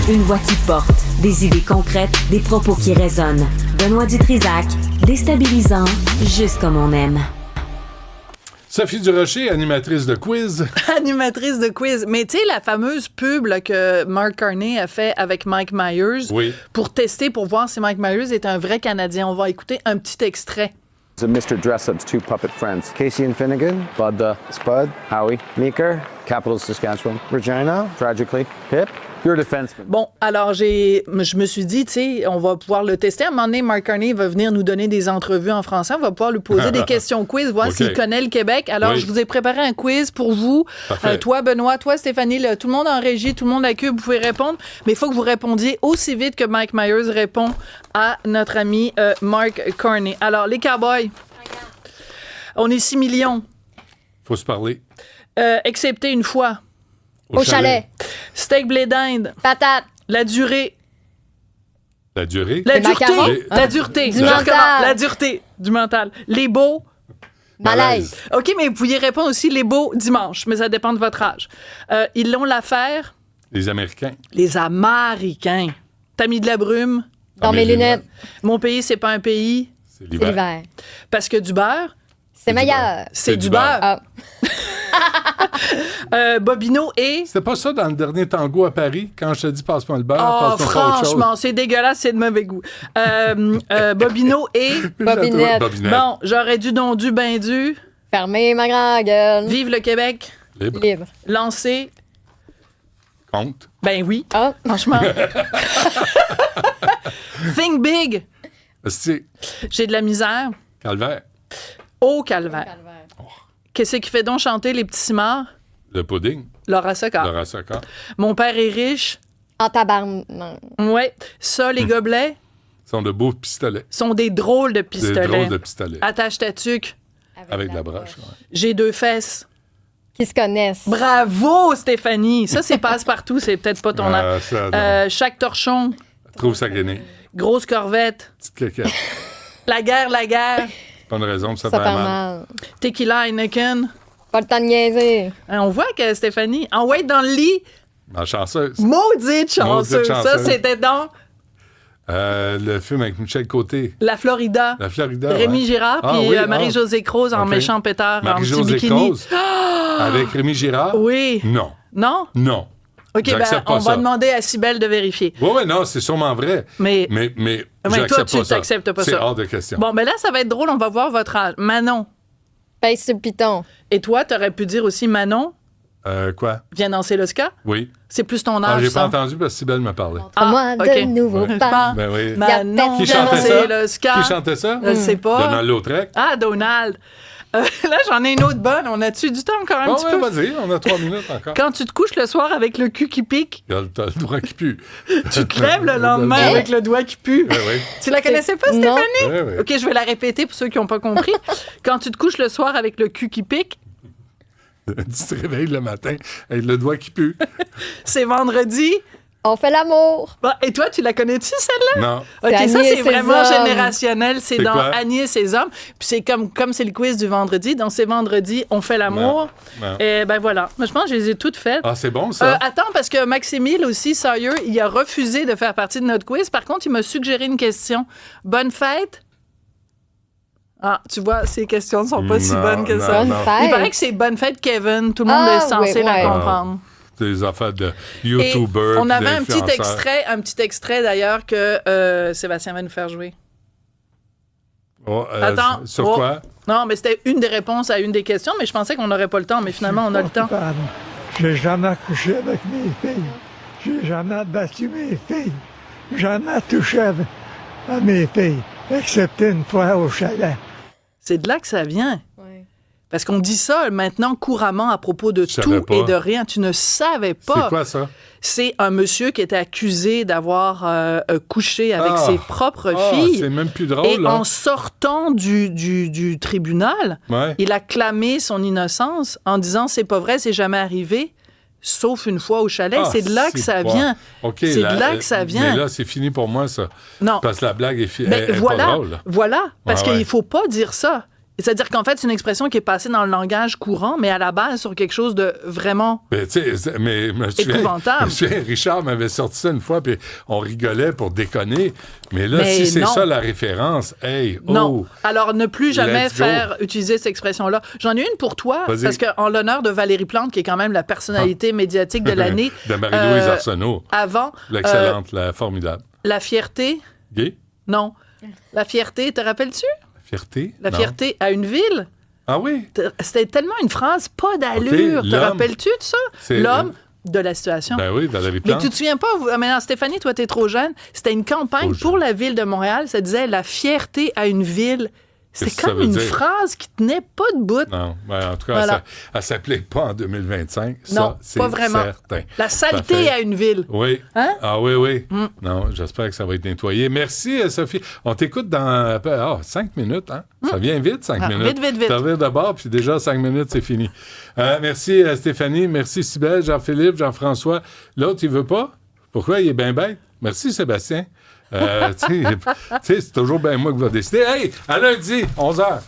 Une voix qui porte, des idées concrètes, des propos qui résonnent. Benoît Dutrisac, déstabilisant, juste comme on aime. Sophie Durocher, animatrice de quiz. Animatrice de quiz. Mais tu sais, la fameuse pub là, que Mark Carney a fait avec Mike Myers pour tester, pour voir si Mike Myers est un vrai Canadien. On va écouter un petit extrait. Mr. Dressup's two puppet friends, Casey and Finnegan, Bud the Spud, Howie, Meeker, Capital Saskatchewan, Regina, tragically, Hip. You're a defenseman. Bon, alors je me suis dit, tu sais, on va pouvoir le tester. À un moment donné, Mark Carney va venir nous donner des entrevues en français. On va pouvoir lui poser des questions quiz, voir s'il connaît le Québec. Alors, je vous ai préparé un quiz pour vous. Toi, Benoît, toi, Stéphanie, tout le monde en régie, tout le monde à queue, vous pouvez répondre. Mais il faut que vous répondiez aussi vite que Mike Myers répond à notre ami Mark Carney. Alors, les Cowboys, on est 6 millions. Faut se parler. Excepté une fois. Au chalet. Steak blé d'Inde. Patate. La durée. La durée? La dureté. La dureté. Du mental. La dureté du mental. Les beaux. Malaise. OK, mais vous pouviez répondre aussi les beaux dimanche, mais ça dépend de votre âge. Ils l'ont l'affaire. Les Américains. Les Américains. T'as mis de la brume. Dans mes lunettes. Mon pays, c'est pas un pays. C'est l'hiver. Parce que du beurre. C'est meilleur. C'est du beurre. Ah. Bobino et... C'était pas ça dans le dernier tango à Paris, quand je te dis passe-moi le beurre, Oh, passe-moi pas autre chose. franchement, c'est dégueulasse, c'est de mauvais goût. Bobino et... Bobinette. Bon, j'aurais dû, donc dû, ben dû. Fermez ma grande gueule. Vive le Québec. Libre. Lancer. Compte. Ben oui. Ah. Franchement. Think big. C'est J'ai de la misère. calvaire. Au calvaire. Qu'est-ce qui fait donc chanter les petits cimards? Le pudding. Laura Socard. Laura Socard. Mon père est riche. En tabarnak. Ouais. Ça, les gobelets Sont de beaux pistolets. sont des drôles de pistolets. Des drôles de pistolets. Attache ta tuque. Avec de la broche. Ouais. J'ai 2 fesses. Qui se connaissent. Bravo, Stéphanie. Ça, c'est passe-partout. C'est peut-être pas ton âge. Ça, non. Chaque torchon. Trouve ça gainé. Grosse corvette. Petite caquette. La guerre. Pas de raison, ça Ça fait fait mal. mal. Tequila Heineken. Pas le temps de niaiser. Hein, on voit que Stéphanie, en wait dans le lit, Ma chanceuse. maudite chanceuse. Ça, chanceuse. c'était dans Le film avec Michel Côté. La Florida. La Florida. Rémi ouais. Girard, puis oui, Marie-Josée Croze en Ok. méchant pétard, en petit Marie-Josée bikini. Croze. Avec Rémi Girard? Oui. Non. Non? Non. OK, ben, J'accepte pas on va ça. demander à Cybèle de vérifier. Oui, non, c'est sûrement vrai. Mais toi, j'accepte tu pas ça. t'acceptes pas c'est ça. hors de question. Bon, ben là, ça va être drôle. On va voir votre âge. Manon. Pèse sur le piton. Et toi, t'aurais pu dire aussi Manon, Quoi? viens danser le ska. Oui. C'est plus ton Ah, âge, j'ai ça. pas entendu parce que Sybelle me parlait. Moi, OK. de nouveau Ouais. pas. Ben oui. Manon, Qui viens chantait danser ça? le ska. Qui chantait ça? Je sais pas. Donald Lautrec. Ah, Donald. Là, j'en ai une autre bonne. On a-tu du temps encore un Bon, petit ouais, peu? vas-y, on a 3 minutes encore. Quand tu te couches le soir avec le cul qui pique, T'as le droit qui pue. tu te lèves le lendemain Ouais. avec le doigt qui pue. Oui. Tu la connaissais pas, Non. Stéphanie? Ouais, ouais. OK, je vais la répéter pour ceux qui n'ont pas compris. Quand tu te couches le soir avec le cul qui pique, Tu te réveilles le matin avec le doigt qui pue. c'est vendredi. On fait l'amour. Bon, et toi, tu la connais-tu, celle-là? Non. OK, C'est Annie ça, et c'est ses vraiment hommes. générationnel. C'est C'est dans quoi? Annie et ses hommes. Puis c'est comme c'est le quiz du vendredi. Donc, c'est vendredi, on fait l'amour. Non. Et ben voilà. Moi, je pense que je les ai toutes faites. Ah, c'est bon, ça? Attends, parce que Maximile aussi, Sawyer, il a refusé de faire partie de notre quiz. Par contre, il m'a suggéré une question. Bonne fête? Ah, tu vois, ces questions ne sont pas si Non, bonnes que non, ça. Bonne non. fête. Il paraît que c'est Bonne fête, Kevin. Tout le monde Ah, est censé oui, la ouais. comprendre. Des affaires de Et YouTubers. on puis avait un petit d'influenceurs. extrait d'ailleurs que Sébastien va nous faire jouer. Oh, Attends. Sur Oh. quoi? Non, mais c'était une des réponses à une des questions, mais je pensais qu'on n'aurait pas le temps, mais finalement, on a le temps. J'ai jamais couché avec mes filles. J'ai jamais battu mes filles. Jamais touché à mes filles, excepté une fois au chalet. C'est de là que ça vient. Ouais. Parce qu'on dit ça maintenant couramment à propos de Je savais tout pas. et de rien. Tu ne savais pas. C'est quoi ça? C'est un monsieur qui était accusé d'avoir couché avec Ah. ses propres Ah, filles. c'est même plus drôle, Et là. en sortant du tribunal, Ouais. il a clamé son innocence en disant « c'est pas vrai, c'est jamais arrivé ». Sauf une fois au chalet, Ah, c'est de là que ça pas- vient. OK, C'est de là que ça vient. Mais là, c'est fini pour moi, ça. Non. Parce que la blague est, Mais est voilà, pas drôle. voilà, parce Ouais, ouais. qu'il faut pas dire ça. C'est-à-dire qu'en fait, c'est une expression qui est passée dans le langage courant, mais à la base sur quelque chose de vraiment épouvantable. Richard m'avait sorti ça une fois, puis on rigolait pour déconner. Mais là, si c'est ça la référence, non. Alors, ne plus jamais utiliser cette expression-là. J'en ai une pour toi, parce qu'en l'honneur de Valérie Plante, qui est quand même la personnalité médiatique de l'année. De Marie-Louise Arsenault. Avant. L'excellente, la formidable. La fierté. Gay? Non. La fierté, te rappelles-tu? Fierté? La fierté à une ville. Ah oui? C'était tellement une phrase pas d'allure. Te rappelles-tu de ça? L'homme de la situation. Ben oui, Valérie Plante. Mais tu te souviens pas, maintenant, Stéphanie, toi, t'es trop jeune. C'était une campagne pour la ville de Montréal. Ça disait la fierté à une ville. C'est comme une phrase qui tenait pas de bout. Non, ben, en tout cas, elle s'applique pas en 2025. Non, ça, pas vraiment. Certain. La saleté à une ville. Oui. Hein? Ah oui. Non, j'espère que ça va être nettoyé. Merci, Sophie. On t'écoute dans 5 minutes. Hein? Ça vient vite, 5 minutes. Vite. Ça revient d'abord, puis déjà 5 minutes, c'est fini. Merci, Stéphanie. Merci, Cybèle, Jean-Philippe, Jean-François. L'autre, il veut pas? Pourquoi? Il est bien bête. Merci, Sébastien. C'est toujours bien moi qui va décider. Hey, à lundi, 11h.